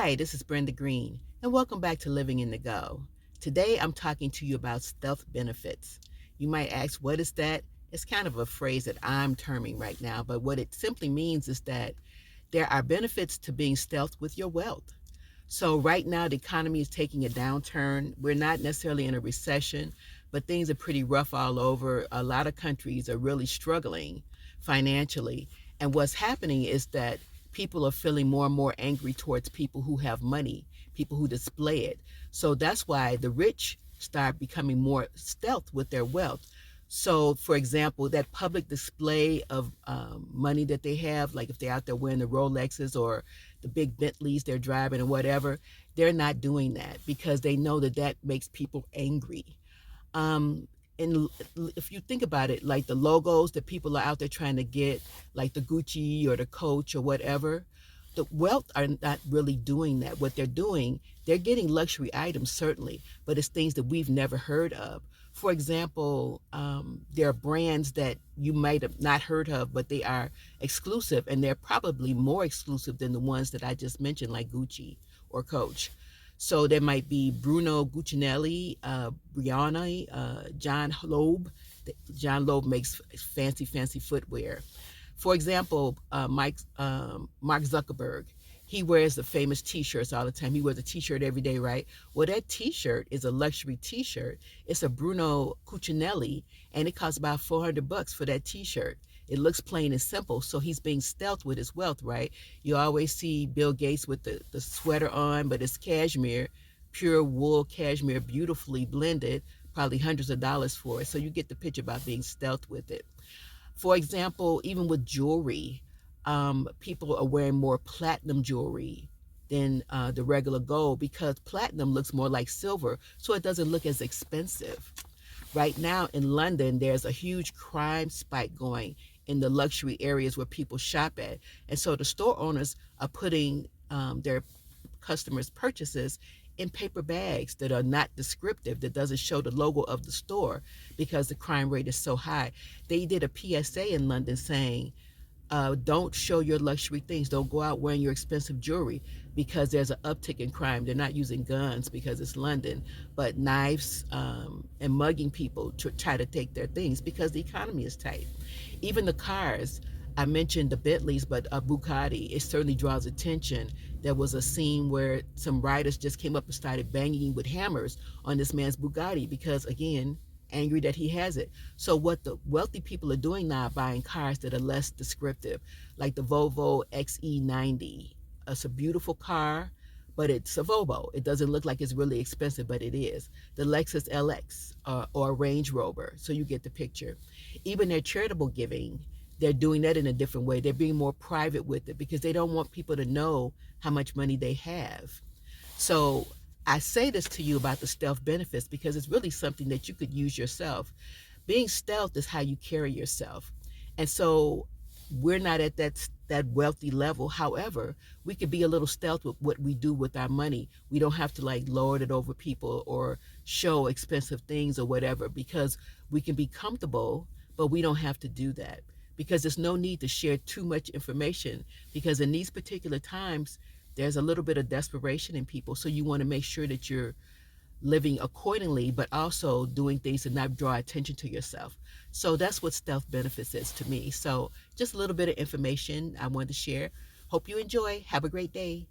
Hi, this is Brenda Green, and welcome back to Living in the Go. Today I'm talking to you about stealth benefits. You might ask, what is that? It's kind of a phrase that I'm terming right now, but what it simply means is that there are benefits to being stealth with your wealth. So, right now, the economy is taking a downturn. We're not necessarily in a recession, but things are pretty rough all over. A lot of countries are really struggling financially. And what's happening is that people are feeling more and more angry towards people who have money, people who display it. So, that's why the rich start becoming more stealth with their wealth. So, for example, that public display of money that they have, like if they're out there wearing the Rolexes or the big Bentleys they're driving or whatever, they're not doing that because they know that that makes people angry. Um, and if you think about it, like the logos that people are out there trying to get, like the Gucci or the Coach or whatever, the wealth are not really doing that. What they're doing, they're getting luxury items certainly, but it's things that we've never heard of. For example, there are brands that you might have not heard of, but they are exclusive, and they're probably more exclusive than the ones that I just mentioned, like Gucci or Coach. So there might be Bruno Guccinelli, Brianna, John Loeb. John Loeb makes fancy footwear. For example, Mark Zuckerberg, he wears the famous T-shirts all the time. He wears a T-shirt every day, right? Well, that T-shirt is a luxury T-shirt. It's a Bruno Cucinelli, and it costs about $400 for that T-shirt. It looks plain and simple, so he's being stealth with his wealth, right? You always see Bill Gates with the sweater on, but it's cashmere, pure wool cashmere, beautifully blended, probably hundreds of dollars for it. So you get the picture about being stealth with it. For example, even with jewelry, people are wearing more platinum jewelry than the regular gold because platinum looks more like silver, so it doesn't look as expensive. Right now in London, there's a huge crime spike going in the luxury areas where people shop at. And so the store owners are putting their customers' purchases in paper bags that are not descriptive, that doesn't show the logo of the store because the crime rate is so high. They did a PSA in London saying, don't show your luxury things. Don't go out wearing your expensive jewelry because there's an uptick in crime. They're not using guns because it's London, but knives and mugging people to try to take their things because the economy is tight. Even the cars, I mentioned the Bentleys, but a Bugatti, it certainly draws attention. There was a scene where some riders just came up and started banging with hammers on this man's Bugatti because, again, angry that he has it. So what the wealthy people are doing now, buying cars that are less descriptive, like the Volvo XE90. It's a beautiful car, but it's a Volvo. It doesn't look like it's really expensive, but it is. The Lexus LX or Range Rover. So you get the picture. Even their charitable giving, they're doing that in a different way. They're being more private with it because they don't want people to know how much money they have. So I say this to you about the stealth benefits because it's really something that you could use yourself. Being stealth is how you carry yourself. And so we're not at that wealthy level. However, we could be a little stealth with what we do with our money. We don't have to like lord it over people or show expensive things or whatever because we can be comfortable, but we don't have to do that because there's no need to share too much information because in these particular times there's a little bit of desperation in people. So you want to make sure that you're living accordingly, but also doing things to not draw attention to yourself. So that's what stealth benefits is to me. So just a little bit of information I wanted to share. Hope you enjoy. Have a great day.